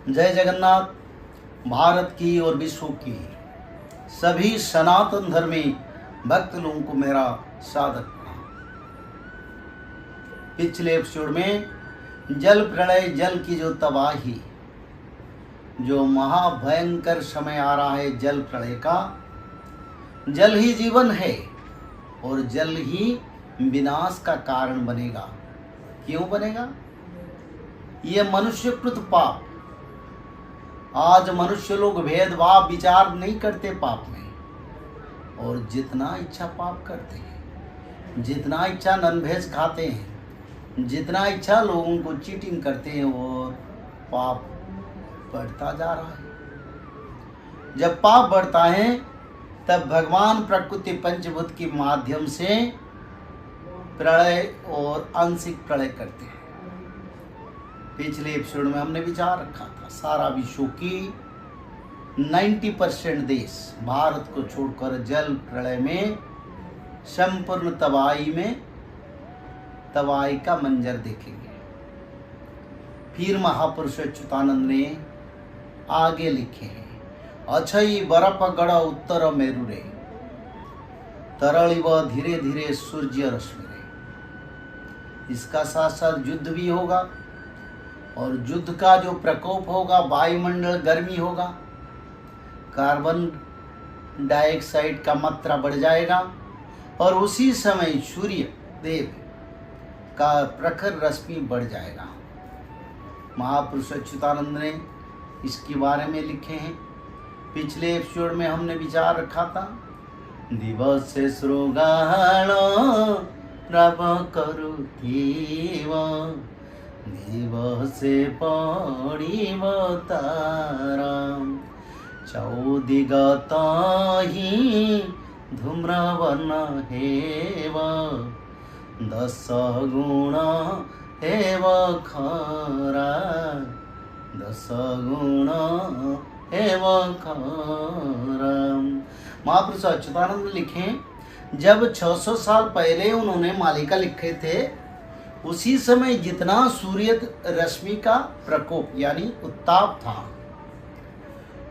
जय जगन्नाथ। भारत की और विश्व की सभी सनातन धर्मी भक्त लोगों को मेरा सादर प्रणाम। पिछले एपिसोड में जल प्रलय, जल की जो तबाही, जो महाभयंकर समय आ रहा है जल प्रलय का, जल ही जीवन है और जल ही विनाश का कारण बनेगा। क्यों बनेगा? ये मनुष्यकृत पाप। आज मनुष्य लोग भेदभाव विचार नहीं करते पाप में, और जितना इच्छा पाप करते हैं, जितना इच्छा नॉनवेज खाते हैं, जितना इच्छा लोगों को चीटिंग करते हैं, और पाप बढ़ता जा रहा है। जब पाप बढ़ता है तब भगवान प्रकृति पंचभूत के माध्यम से प्रलय और आंशिक प्रलय करते हैं। पिछले एपिसोड में हमने विचार रखा था सारा विश्व की 90% देश भारत को छोड़कर जल प्रलय में संपूर्ण तबाही का मंजर देखेंगे। फिर महापुरुष अच्युतानंद ने आगे लिखे हैं, अछई बरफ गढ़ उत्तर मेरु रे, तरलिव धीरे धीरे सूर्य रश्मि रे। इसका साथ साथ युद्ध भी होगा, और युद्ध का जो प्रकोप होगा, वायुमंडल गर्मी होगा, कार्बन डाइऑक्साइड का मात्रा बढ़ जाएगा, और उसी समय सूर्य देव का प्रखर रश्मि बढ़ जाएगा। महापुरुष अच्युतानंद ने इसके बारे में लिखे हैं। पिछले एपिसोड में हमने विचार रखा था, दिवस से श्रोगाण रब करु दिवसे पड़िब तारा, चौदिगत ही धूम्रवन हेव, 10 गुण हेव खरा, 10 गुण हेव खरा। महापुरुष अच्युतानंद लिखे, जब 600 साल पहले उन्होंने मालिका लिखे थे, उसी समय जितना सूर्य रश्मि का प्रकोप यानी उत्ताप था,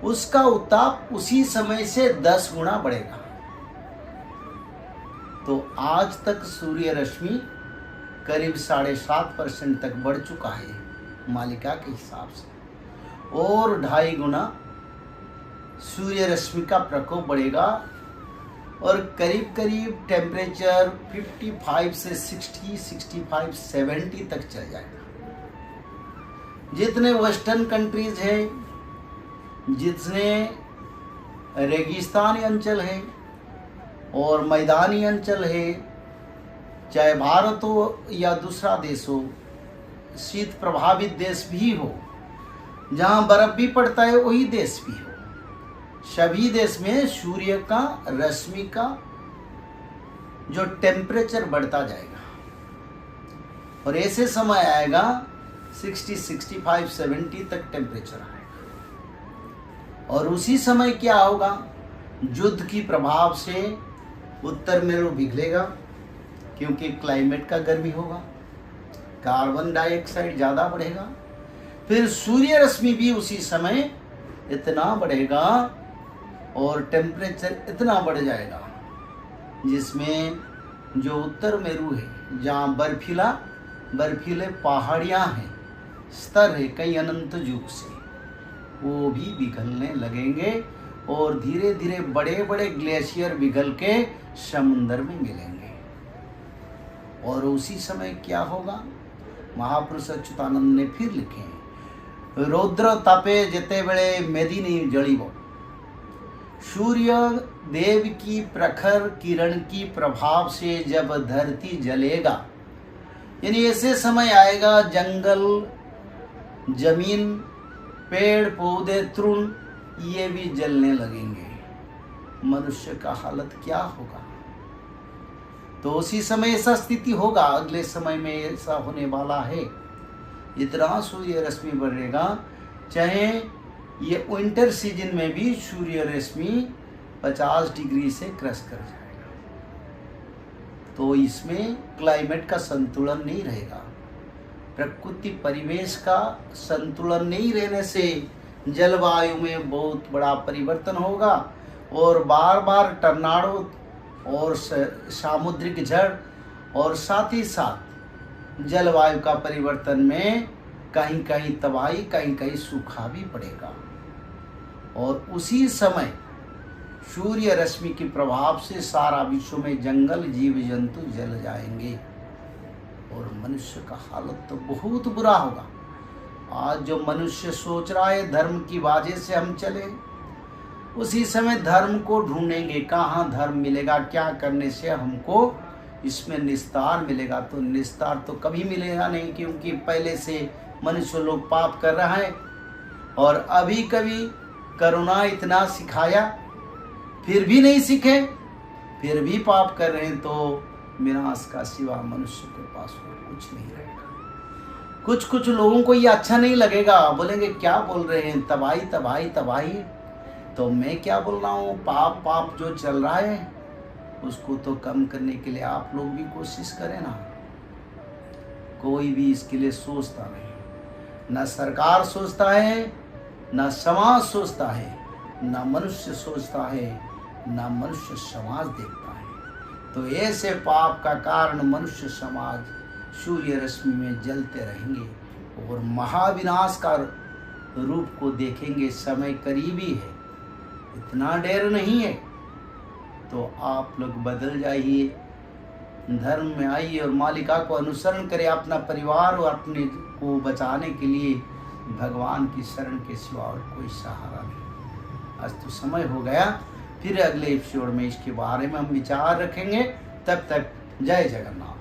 उसका उत्ताप उसी समय से 10 गुना बढ़ेगा। तो आज तक सूर्य रश्मि करीब 7.5% तक बढ़ चुका है मालिका के हिसाब से, और 2.5 गुना सूर्य रश्मि का प्रकोप बढ़ेगा, और करीब करीब टेम्परेचर 55 से 60, 65, 70 तक चल जाएगा। जितने वेस्टर्न कंट्रीज है, जितने रेगिस्तानी अंचल है और मैदानी अंचल है, चाहे भारत हो या दूसरा देश हो, शीत प्रभावित देश भी हो, जहाँ बर्फ भी पड़ता है वही देश भी हो, सभी देश में सूर्य का रश्मि का जो टेम्परेचर बढ़ता जाएगा, और ऐसे समय आएगा 60, 65, 70 तक टेम्परेचर आएगा। और उसी समय क्या होगा, युद्ध की प्रभाव से उत्तर मेरु पिघलेगा, क्योंकि क्लाइमेट का गर्मी होगा, कार्बन डाइऑक्साइड ज़्यादा बढ़ेगा, फिर सूर्य रश्मि भी उसी समय इतना बढ़ेगा और टेम्परेचर इतना बढ़ जाएगा, जिसमें जो उत्तर मेरु है, जहाँ बर्फीले पहाड़ियाँ हैं, स्तर है कई अनंत युग से, वो भी पिघलने लगेंगे, और धीरे धीरे बड़े बड़े ग्लेशियर पिघल के समुद्र में मिलेंगे। और उसी समय क्या होगा, महापुरुष अच्युतानंद ने फिर लिखे हैं, रौद्र तापे जेते बेले मेदिनी जलिब, सूर्य देव की प्रखर किरण की प्रभाव से जब धरती जलेगा, यानी ऐसे समय आएगा जंगल, जमीन, पेड़ पौधे, तृण ये भी जलने लगेंगे। मनुष्य का हालत क्या होगा? तो उसी समय ऐसा स्थिति होगा, अगले समय में ऐसा होने वाला है। इतना सूर्य रश्मि बढ़ेगा, चाहे ये विंटर सीजन में भी सूर्य रश्मि 50 डिग्री से क्रॉस कर जाएगा। तो इसमें क्लाइमेट का संतुलन नहीं रहेगा, प्रकृति परिवेश का संतुलन नहीं रहने से जलवायु में बहुत बड़ा परिवर्तन होगा और बार बार टर्नाडो और सामुद्रिक झड़ और साथ ही साथ जलवायु का परिवर्तन में कहीं कहीं तबाही, कहीं कहीं सूखा भी पड़ेगा। और उसी समय सूर्य रश्मि के प्रभाव से सारा विश्व में जंगल, जीव जंतु जल जाएंगे और मनुष्य का हालत तो बहुत बुरा होगा। आज जो मनुष्य सोच रहा है धर्म की वजह से हम चले, उसी समय धर्म को ढूंढेंगे, कहाँ धर्म मिलेगा, क्या करने से हमको इसमें निस्तार मिलेगा। तो निस्तार तो कभी मिलेगा नहीं, क्योंकि पहले से मनुष्य लोग पाप कर रहा है और अभी कभी करुणा इतना सिखाया फिर भी नहीं सीखे, फिर भी पाप कर रहे हैं, तो विनाश का सिवा मनुष्य के पास कुछ नहीं रहेगा। कुछ लोगों को ये अच्छा नहीं लगेगा, बोलेंगे क्या बोल रहे हैं, तबाही तबाही तबाही। तो मैं क्या बोल रहा हूँ, पाप जो चल रहा है उसको तो कम करने के लिए आप लोग भी कोशिश करें ना। कोई भी इसके लिए सोचता नहीं, ना सरकार सोचता है, ना समाज सोचता है, ना मनुष्य सोचता है, ना मनुष्य समाज देखता है। तो ऐसे पाप का कारण मनुष्य समाज सूर्य रश्मि में जलते रहेंगे और महाविनाश का रूप को देखेंगे। समय करीबी है, इतना देर नहीं है। तो आप लोग बदल जाइए, धर्म में आइए और मालिका को अनुसरण करें। अपना परिवार और अपने को बचाने के लिए भगवान की शरण के सिवा और कोई सहारा नहीं। आज तो समय हो गया, फिर अगले एपिसोड में इसके बारे में हम विचार रखेंगे। तब तक जय जगन्नाथ।